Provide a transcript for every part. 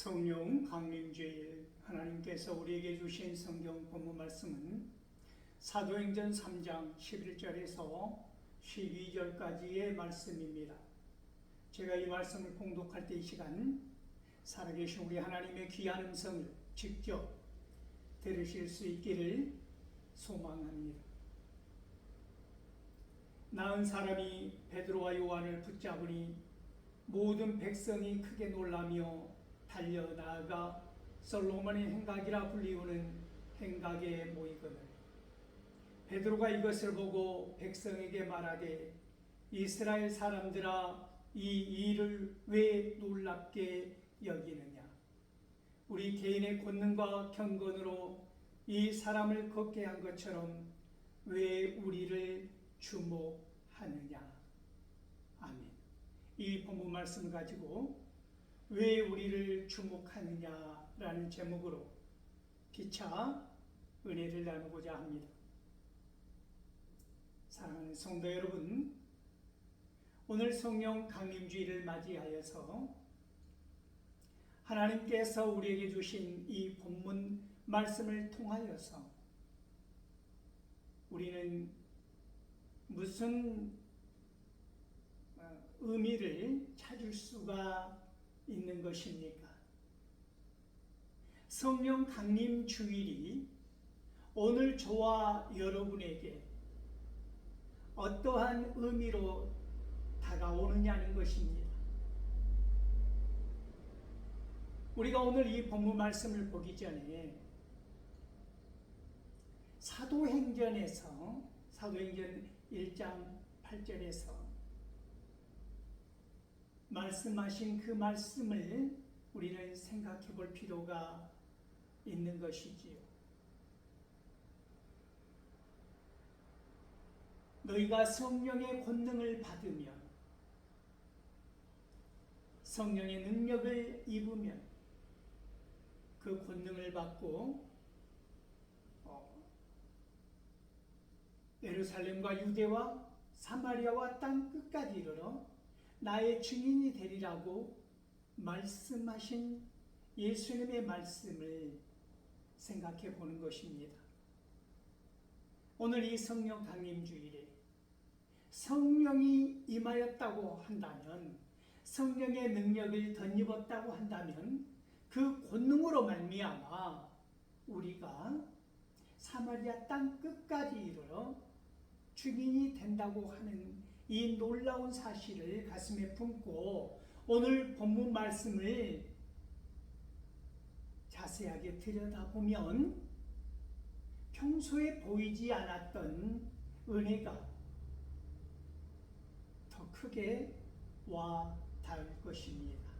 성령 강림주일 하나님께서 우리에게 주신 성경 본문 말씀은 사도행전 3장 11절에서 12절까지의 말씀입니다. 제가 이 말씀을 봉독할 때 이 시간 살아계신 우리 하나님의 귀한 음성을 직접 들으실 수 있기를 소망합니다. 나은 사람이 베드로와 요한을 붙잡으니 모든 백성이 크게 놀라며 달려나아가 솔로몬의 행각이라 불리우는 행각에 모이거늘 베드로가 이것을 보고 백성에게 말하되 이스라엘 사람들아 이 일을 왜 놀랍게 여기느냐. 우리 개인의 권능과 경건으로 이 사람을 걷게 한 것처럼 왜 우리를 주목하느냐. 아멘. 이 본문 말씀을 가지고 왜 우리를 주목하느냐라는 제목으로 피차 은혜를 나누고자 합니다. 사랑하는 성도 여러분, 오늘 성령 강림주일을 맞이하여서 하나님께서 우리에게 주신 이 본문 말씀을 통하여서 우리는 무슨 의미를 찾을 수가 있는 것입니까? 성령 강림 주일이 오늘 저와 여러분에게 어떠한 의미로 다가오느냐는 것입니다. 우리가 오늘 이 본문 말씀을 보기 전에 사도행전 1장 8절에서 말씀하신 그 말씀을 우리는 생각해 볼 필요가 있는 것이지요. 너희가 성령의 권능을 받으면, 성령의 능력을 입으면 그 권능을 받고 예루살렘과 유대와 사마리아와 땅 끝까지 이르러 나의 증인이 되리라고 말씀하신 예수님의 말씀을 생각해 보는 것입니다. 오늘 이 성령 강림주일에 성령이 임하였다고 한다면, 성령의 능력을 덧입었다고 한다면 그 권능으로 말미암아 우리가 사마리아 땅 끝까지 이르러 증인이 된다고 하는 이 놀라운 사실을 가슴에 품고 오늘 본문 말씀을 자세하게 들여다보면 평소에 보이지 않았던 은혜가 더 크게 와 닿을 것입니다.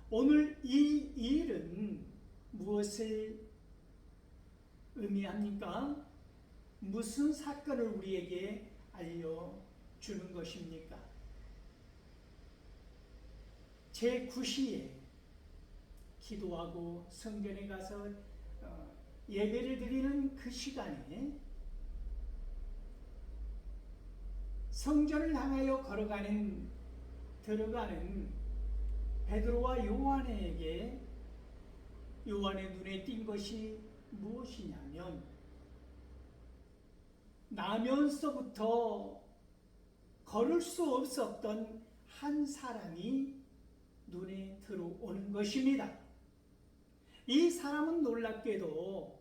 오늘 이 일은 무엇을 의미합니까? 무슨 사건을 우리에게 알려주는 것입니까? 제9시에 기도하고 성전에 가서 예배를 드리는 그 시간에 성전을 향하여 들어가는 베드로와 요한에게 요한의 눈에 띈 것이 무엇이냐면, 나면서부터 걸을 수 없었던 한 사람이 눈에 들어오는 것입니다. 이 사람은 놀랍게도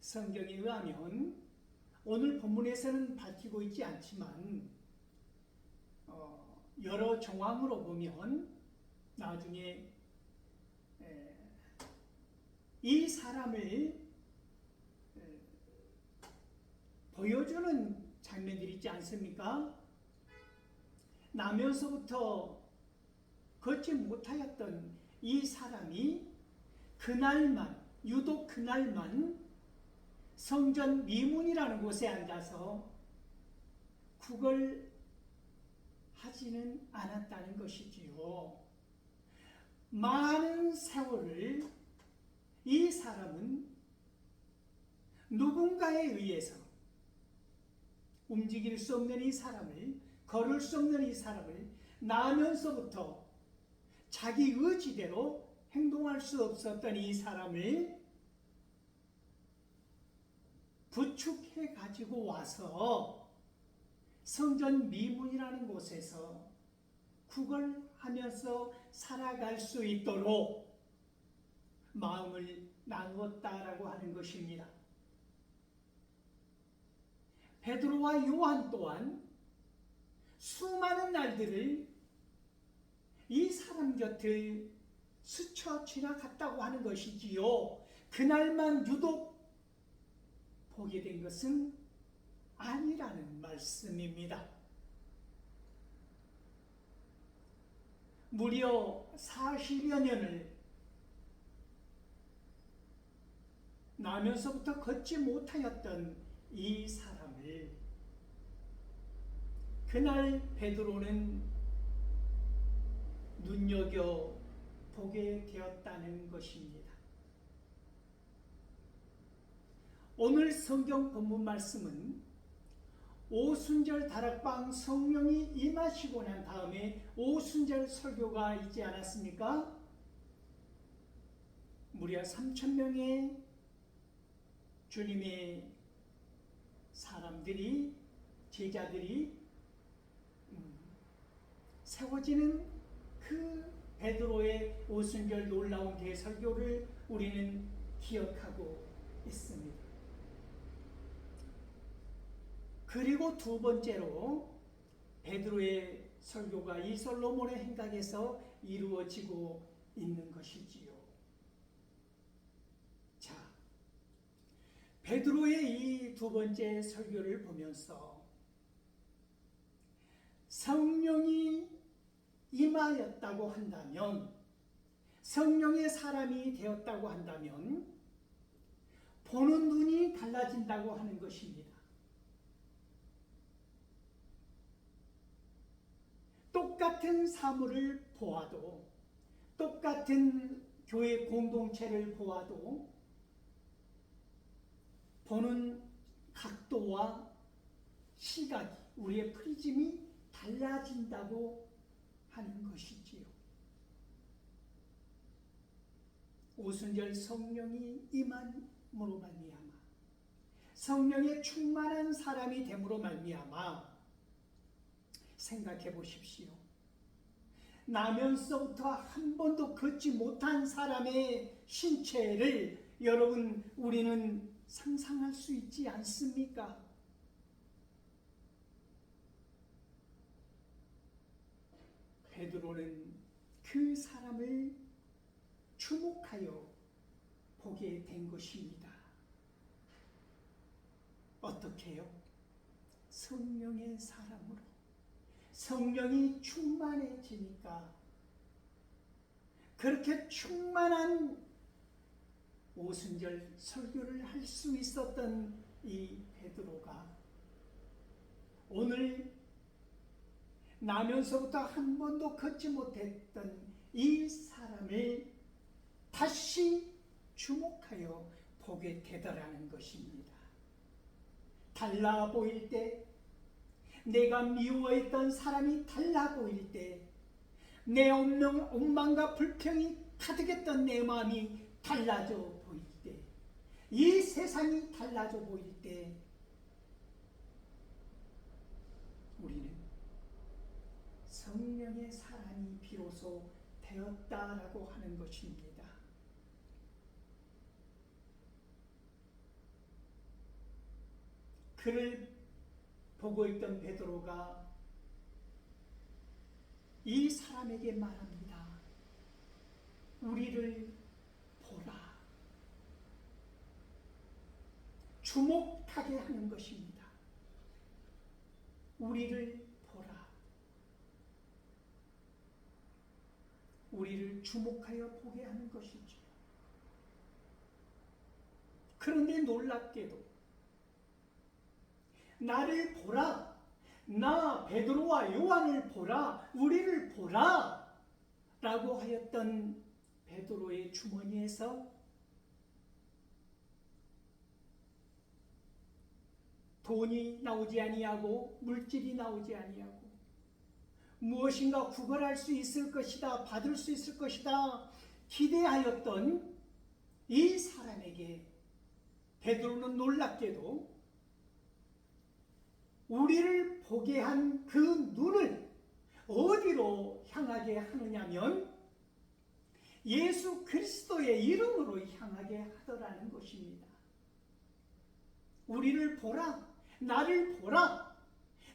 성경에 의하면 오늘 본문에서는 밝히고 있지 않지만 여러 정황으로 보면 나중에 이 사람을 보여주는 장면들이 있지 않습니까? 나면서부터 걷지 못하였던 이 사람이 유독 그날만 성전 미문이라는 곳에 앉아서 구걸하지는 않았다는 것이지요. 많은 세월을 이 사람은 누군가에 의해서 움직일 수 없는 이 사람을, 걸을 수 없는 이 사람을 나면서부터 자기 의지대로 행동할 수 없었던 이 사람을 부축해 가지고 와서 성전 미문이라는 곳에서 구걸하면서 살아갈 수 있도록 마음을 나누었다라고 하는 것입니다. 베드로와 요한 또한 수많은 날들을 이 사람 곁을 스쳐 지나갔다고 하는 것이지요. 그날만 유독 보게 된 것은 아니라는 말씀입니다. 무려 40여 년을 나면서부터 걷지 못하였던 이 사람을 그날 베드로는 눈여겨 보게 되었다는 것입니다. 오늘 성경 본문 말씀은 오순절 다락방 성령이 임하시고 난 다음에 오순절 설교가 있지 않았습니까? 무려 3,000명의 주님의 사람들이, 제자들이 세워지는 그 베드로의 오순절 놀라운 대설교를 우리는 기억하고 있습니다. 그리고 두 번째로 베드로의 설교가 이 솔로몬의 행각에서 이루어지고 있는 것이지요. 자, 베드로의 이 두 번째 설교를 보면서 성령이 임하였다고 한다면, 성령의 사람이 되었다고 한다면 보는 눈이 달라진다고 하는 것입니다. 똑같은 사물을 보아도, 똑같은 교회 공동체를 보아도 보는 각도와 시각이, 우리의 프리즘이 달라진다고 하는 것이지요. 오순절 성령이 임함으로 말미암아, 성령에 충만한 사람이 됨으로 말미암아, 생각해 보십시오. 나면서부터 한 번도 걷지 못한 사람의 신체를 여러분, 우리는 상상할 수 있지 않습니까? 베드로는 그 사람을 주목하여 보게 된 것입니다. 어떻게요? 성령의 사람으로. 성령이 충만해지니까 그렇게 충만한 오순절 설교를 할 수 있었던 이 베드로가 오늘 나면서부터 한 번도 걷지 못했던 이 사람을 다시 주목하여 보게 되더라는 것입니다. 달라 보일 때, 내가 미워했던 사람이 달라 보일 때, 내 원망과 불평이 가득했던 내 마음이 달라져 보일 때, 이 세상이 달라져 보일 때 우리는 성령의 사람이 비로소 되었다라고 하는 것입니다. 그를 보고 있던 베드로가 이 사람에게 말합니다. 우리를 보라. 주목하게 하는 것입니다. 우리를 보라. 우리를 주목하여 보게 하는 것이죠. 그런데 놀랍게도 나를 보라, 나 베드로와 요한을 보라, 우리를 보라 라고 하였던 베드로의 주머니에서 돈이 나오지 아니하고 물질이 나오지 아니하고 무엇인가 구걸할 수 있을 것이다, 받을 수 있을 것이다 기대하였던 이 사람에게 베드로는 놀랍게도 우리를 보게 한 그 눈을 어디로 향하게 하느냐면 예수 그리스도의 이름으로 향하게 하더라는 것입니다. 우리를 보라, 나를 보라,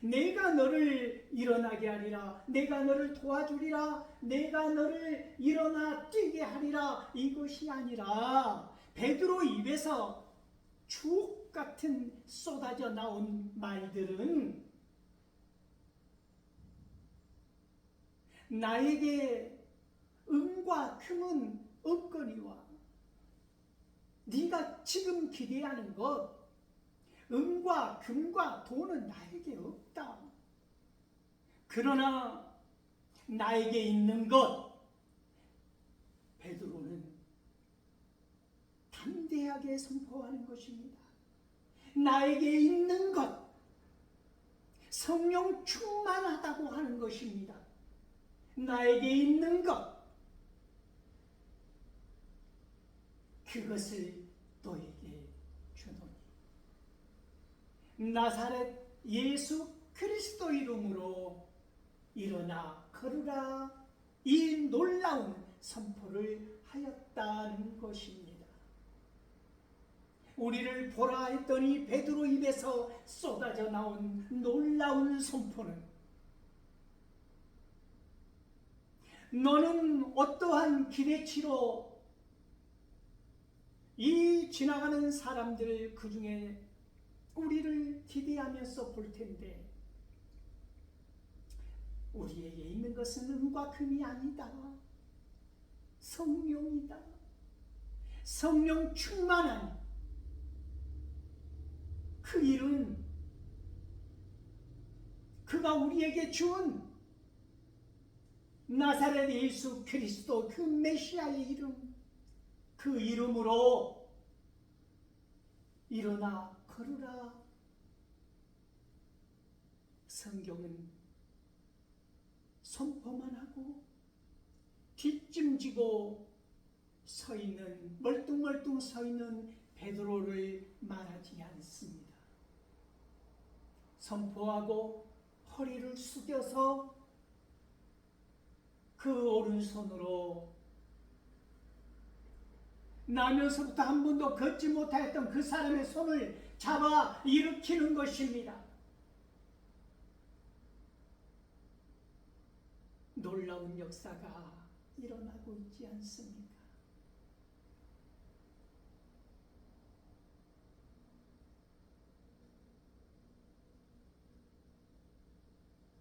내가 너를 일어나게 하리라, 내가 너를 도와주리라, 내가 너를 일어나 뛰게 하리라, 이것이 아니라 베드로 입에서 주옥 같은 쏟아져 나온 말들은 나에게 은과 금은 없거니와 네가 지금 기대하는 것, 은과 금과 돈은 나에게 없다. 그러나 나에게 있는 것, 베드로는 담대하게 선포하는 것입니다. 나에게 있는 것, 성령 충만하다고 하는 것입니다. 나에게 있는 것, 그것을 너에게 주노니 나사렛 예수 그리스도 이름으로 일어나 걸으라, 이 놀라운 선포를 하였다는 것입니다. 우리를 보라 했더니 베드로 입에서 쏟아져 나온 놀라운 선포는 너는 어떠한 기대치로 이 지나가는 사람들 그 중에 우리를 기대하면서 볼 텐데 우리에게 있는 것은 은과 금이 아니다. 성령이다. 성령 충만한 그 이름, 그가 우리에게 준 나사렛 예수 그리스도 그 메시아의 이름, 그 이름으로 일어나 걸으라. 성경은 선포만 하고 뒷짐지고 서 있는, 멀뚱멀뚱 서 있는 베드로를 말하지 않습니다. 선포하고 허리를 숙여서 그 오른손으로 나면서부터 한 번도 걷지 못하였던 그 사람의 손을 잡아 일으키는 것입니다. 놀라운 역사가 일어나고 있지 않습니까?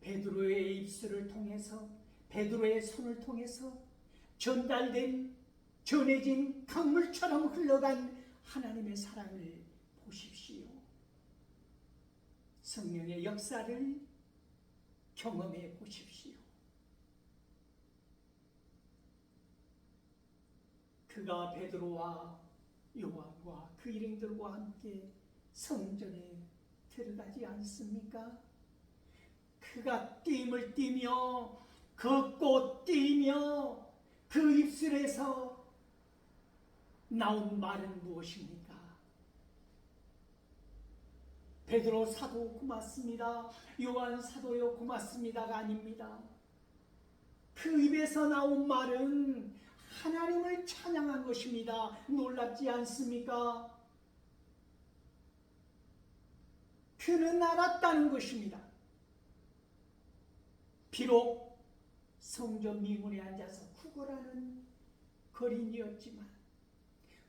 베드로의 입술을 통해서, 베드로의 손을 통해서 전해진 강물처럼 흘러간 하나님의 사랑을 보십시오. 성령의 역사를 경험해 보십시오. 그가 베드로와 요한과 그 일행들과 함께 성전에 들어가지 않습니까? 그가 띠임을 띠며 걷고 뛰며 그 입술에서 나온 말은 무엇입니까? 베드로 사도 고맙습니다, 요한 사도요 고맙습니다가 아닙니다. 그 입에서 나온 말은 하나님을 찬양한 것입니다. 놀랍지 않습니까? 그는 알았다는 것입니다. 비록 성전 미문에 앉아서 구걸하는 거린이었지만,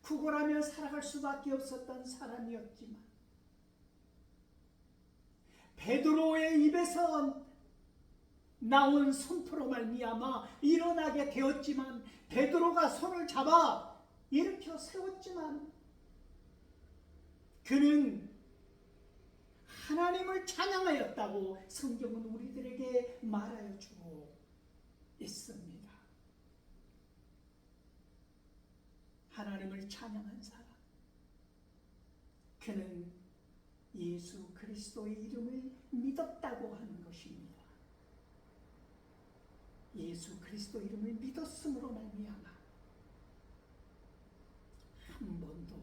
구걸하며 살아갈 수밖에 없었던 사람이었지만, 베드로의 입에서 나온 선포로 말미암아 일어나게 되었지만, 베드로가 손을 잡아 일으켜 세웠지만, 그는 하나님을 찬양하였다고 성경은 우리들에게 말하여 주고 있습니다. 하나님을 찬양한 사람, 그는 예수 그리스도의 이름을 믿었다고 하는 것입니다. 예수 그리스도 이름을 믿었음으로 말미암아 한 번도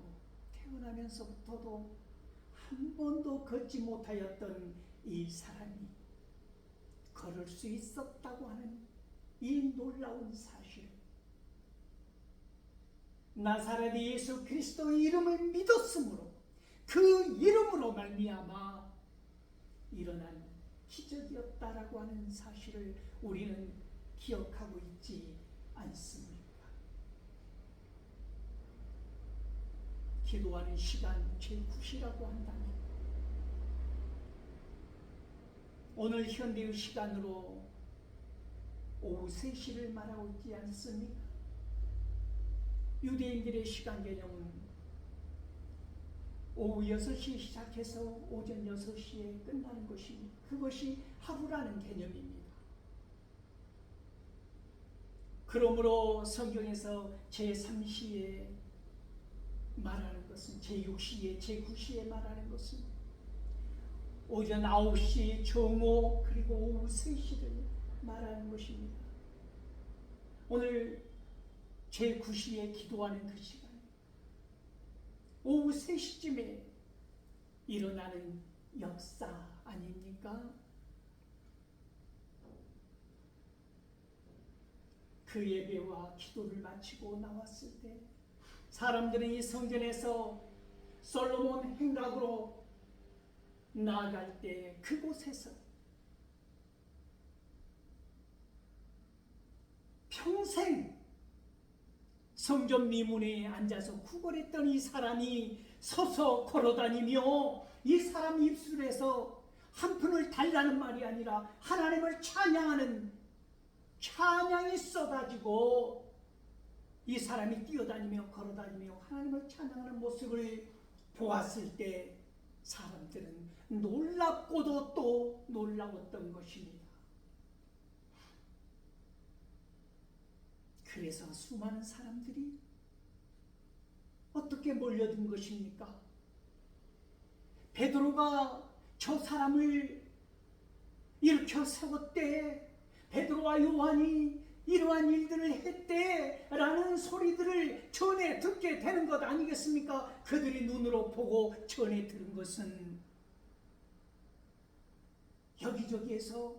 태어나면서부터도 한 번도 걷지 못하였던 이 사람이 걸을 수 있었다고 하는 이 놀라운 사실, 나사렛 예수 그리스도의 이름을 믿었으므로 그 이름으로 말미암아 일어난 기적이었다라고 하는 사실을 우리는 기억하고 있지 않습니까? 기도하는 시간 제9시라고 한다면 오늘 현대의 시간으로 오후 3시를 말하고 있지 않습니까? 유대인들의 시간 개념은 오후 6시에 시작해서 오전 6시에 끝나는 것입니다. 그것이 하루라는 개념입니다. 그러므로 성경에서 제3시에 말하는 것은 제6시에 제9시에 말하는 것은 오전 9시 정오 그리고 오후 3시를 말하는 것입니다. 오늘 제9시에 기도하는 그 시간 오후 3시쯤에 일어나는 역사 아닙니까? 그 예배와 기도를 마치고 나왔을 때 사람들은 이 성전에서 솔로몬 행각으로 나아갈 때 그곳에서 평생 성전 미문에 앉아서 구걸했던 이 사람이 서서 걸어다니며 이 사람 입술에서 한 푼을 달라는 말이 아니라 하나님을 찬양하는 찬양이 쏟아지고 이 사람이 뛰어다니며 걸어다니며 하나님을 찬양하는 모습을 보았을 때 사람들은 놀랍고도 또 놀라웠던 것입니다. 그래서 수많은 사람들이 어떻게 몰려든 것입니까? 베드로가 저 사람을 일으켜 세웠대, 베드로와 요한이 이러한 일들을 했대 라는 소리들을 전해 듣게 되는 것 아니겠습니까? 그들이 눈으로 보고 전해 들은 것은 여기저기에서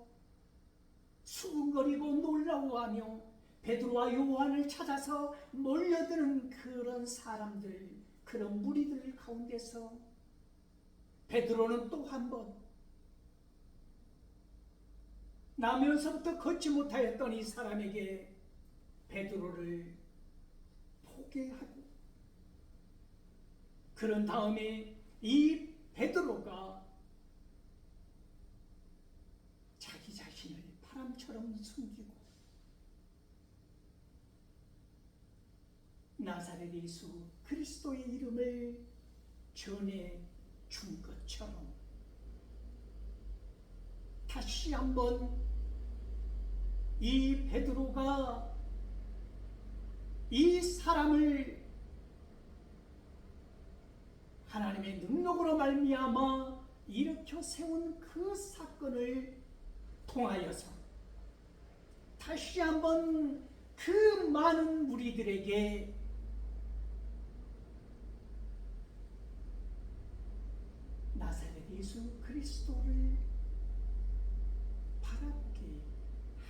수군거리고 놀라워하며 베드로와 요한을 찾아서 몰려드는 그런 사람들, 그런 무리들 가운데서 베드로는 또 한 번 나면서부터 걷지 못하였던 이 사람에게 베드로를 포기하고 그런 다음에 이 베드로가 자기 자신을 바람처럼 숨기고 나사렛 예수 그리스도의 이름을 전해 준 것처럼 다시 한번 이 베드로가 이 사람을 하나님의 능력으로 말미암아 일으켜 세운 그 사건을 통하여서 다시 한번 그 많은 무리들에게 나사렛 예수 그리스도를 바라보게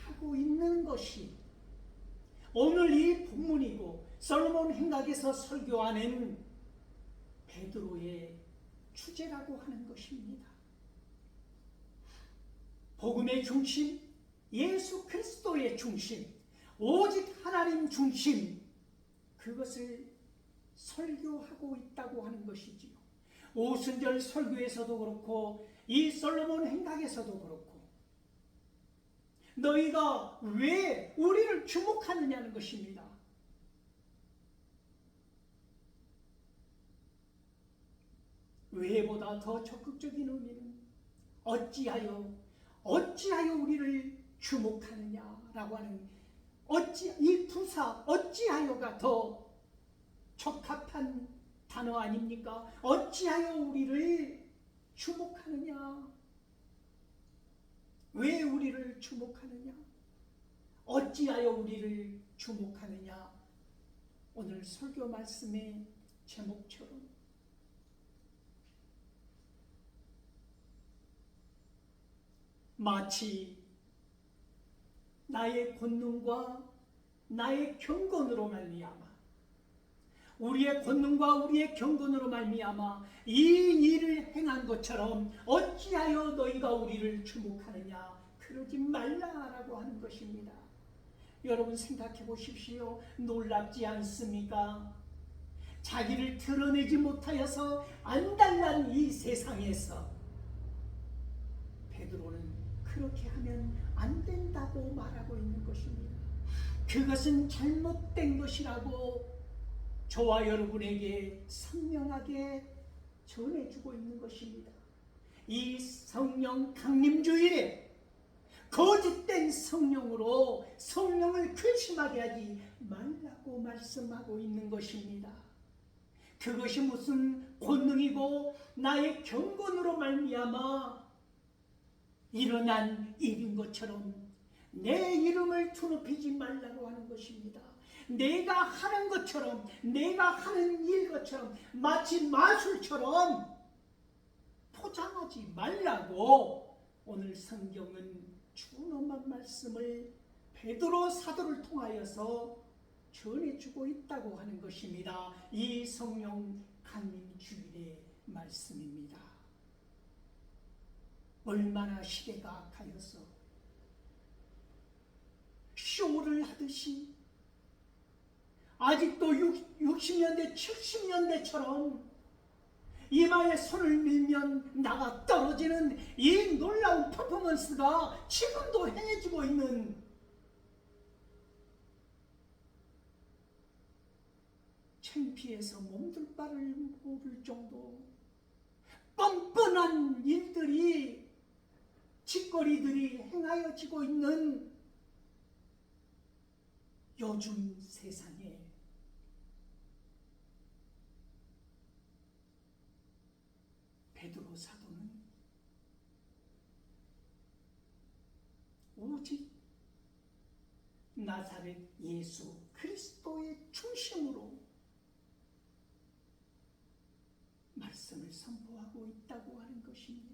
하고 있는 것이 오늘 이 본문이고 솔로몬 행각에서 설교하는 베드로의 주제라고 하는 것입니다. 복음의 중심, 예수 그리스도의 중심, 오직 하나님 중심, 그것을 설교하고 있다고 하는 것이지요. 오순절 설교에서도 그렇고 이 솔로몬 행각에서도 그렇고 너희가 왜 우리를 주목하느냐는 것입니다. 왜보다 더 적극적인 의미는 어찌하여 우리를 주목하느냐라고 하는 이 부사 어찌하여가 더 적합한 단어 아닙니까? 어찌하여 우리를 주목하느냐? 왜 우리를 주목하느냐? 어찌하여 우리를 주목하느냐. 오늘 설교 말씀의 제목처럼 마치 나의 권능과 나의 경건으로 말미암아, 우리의 권능과 우리의 경건으로 말미암아 이 일을 행한 것처럼 어찌하여 너희가 우리를 주목하느냐. 그러지 말라라고 하는 것입니다. 여러분 생각해 보십시오. 놀랍지 않습니까? 자기를 드러내지 못하여서 안달난 이 세상에서 베드로는 그렇게 하면 안 된다고 말하고 있는 것입니다. 그것은 잘못된 것이라고 저와 여러분에게 선명하게 전해주고 있는 것입니다. 이 성령 강림주일에 거짓된 성령으로 성령을 근심하게 하지 말라고 말씀하고 있는 것입니다. 그것이 무슨 권능이고 나의 경건으로 말미암아 일어난 일인 것처럼 내 이름을 드높이지 말라고 하는 것입니다. 내가 하는 것처럼, 내가 하는 일 것처럼, 마치 마술처럼 포장하지 말라고 오늘 성경은 준엄한 말씀을 베드로 사도를 통하여서 전해주고 있다고 하는 것입니다. 이 성령 강림 주일의 말씀입니다. 얼마나 시대가 악하여서 쇼를 하듯이 아직도 60년대, 70년대처럼 이마에 손을 밀면 나가 떨어지는 이 놀라운 퍼포먼스가 지금도 행해지고 있는, 창피해서 몸둘 바를 모를 정도 뻔뻔한 일들이, 짓거리들이 행하여지고 있는 요즘 세상에 베드로 사도는 오직 나사렛 예수 그리스도의 중심으로 말씀을 선포하고 있다고 하는 것입니다.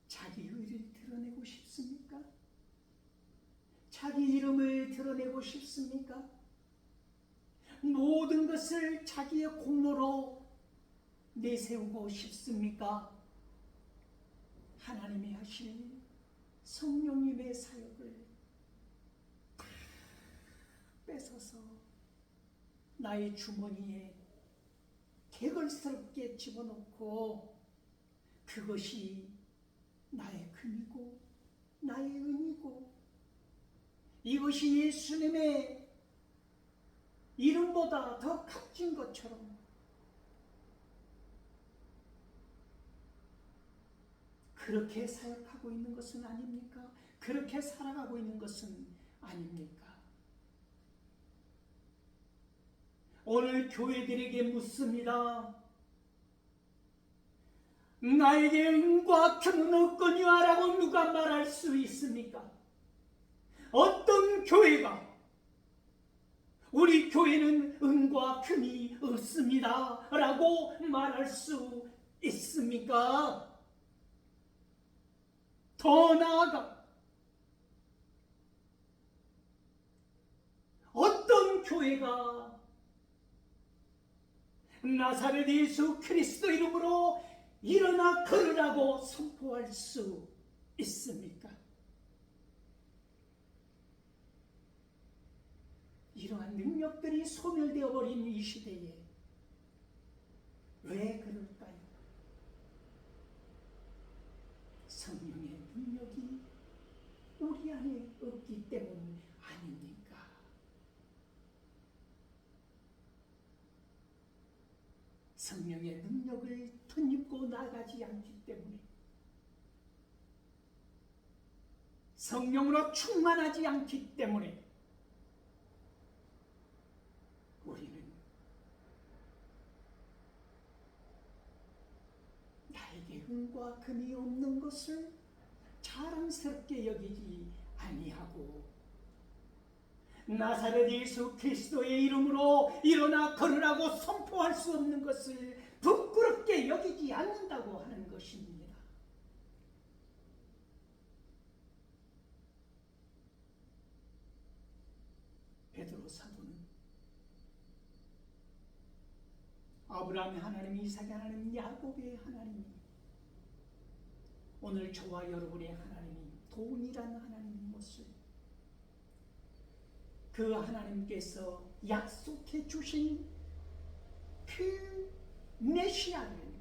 자기 의를 드러내고 싶습니까? 자기 이름을 드러내고 싶습니까? 모든 것을 자기의 공로로 내세우고 싶습니까? 하나님이 하실 성령님의 사역을 다 뺏어서 나의 주머니에 개걸스럽게 집어넣고 그것이 나의 금이고 나의 은이고 이것이 예수님의 이름보다 더 값진 것처럼 그렇게 사역하고 있는 것은 아닙니까? 그렇게 살아가고 있는 것은 아닙니까? 오늘 교회들에게 묻습니다. 나에게 은과 금은 없거니와라고 누가 말할 수 있습니까? 어떤 교회가 우리 교회는 은과 금이 없습니다 라고 말할 수 있습니까? 더 나아가 어떤 교회가 나사렛 예수 그리스도 이름으로 일어나 걸으라고 선포할 수 있습니까? 이러한 능력들이 소멸되어 버린 이 시대에 왜 그럴까요? 성령의 능력이 우리 안에 없기 때문 아닙니까? 성령의 능력을 덧입고 나가지 않기 때문에, 성령으로 충만하지 않기 때문에 우리는 나에게 은과 금이 없는 것을 사랑스럽게 여기지 아니하고 나사렛 예수 그리스도의 이름으로 일어나 걸으라고 선포할 수 없는 것을 부끄럽게 여기지 않는다고 하는 것입니다. 베드로 사도는 아브라함의 하나님, 이삭의 하나님, 야곱의 하나님, 오늘 저와 여러분의 하나님이 동일한 하나님인 것을, 그 하나님께서 약속해 주신 그 메시아를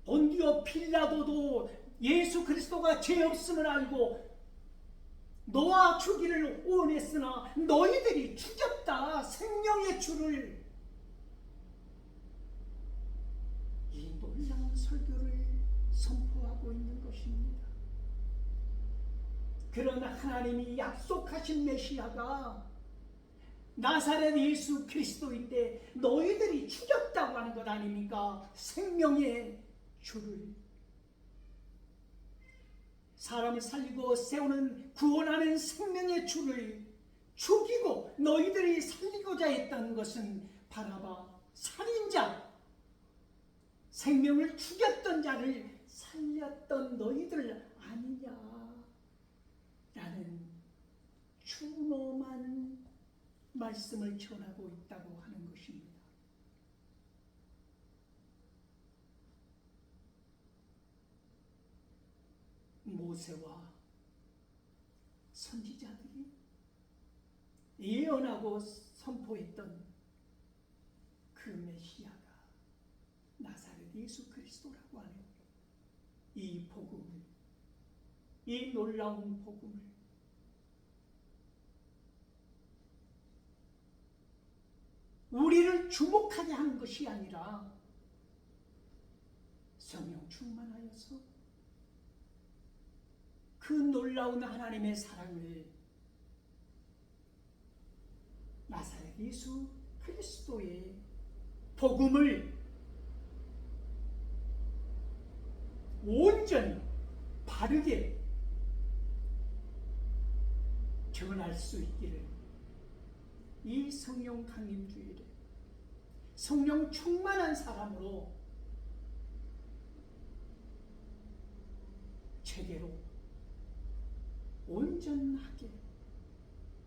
본디오 필라도도 예수 그리스도가 죄 없음을 알고 너와 주기를 원했으나 너희들이 죽였다, 생명의 주를. 이 놀라운 설교를 선포하고 있는 것입니다. 그런 하나님이 약속하신 메시아가 나사렛 예수 그리스도인데 너희들이 죽였다고 하는 것 아닙니까? 생명의 주를. 사람을 살리고 세우는 구원하는 생명의 주를 죽이고 너희들이 살리고자 했던 것은 바라바 살인자, 생명을 죽였던 자를 살렸던 너희들 아니냐 라는 준엄한 말씀을 전하고 있다고 하는 것입니다. 모세와 선지자들이 예언하고 선포했던 그 메시아가 나사렛 예수 그리스도라고 하는 이 복음을, 이 놀라운 복음을 우리를 주목하게 하는 것이 아니라 성령 충만하여서 그 놀라운 하나님의 사랑을, 나사렛 예수 그리스도의 복음을 온전히 바르게 전할 수 있기를 이 성령 강림 주일에 성령 충만한 사람으로 제대로 온전하게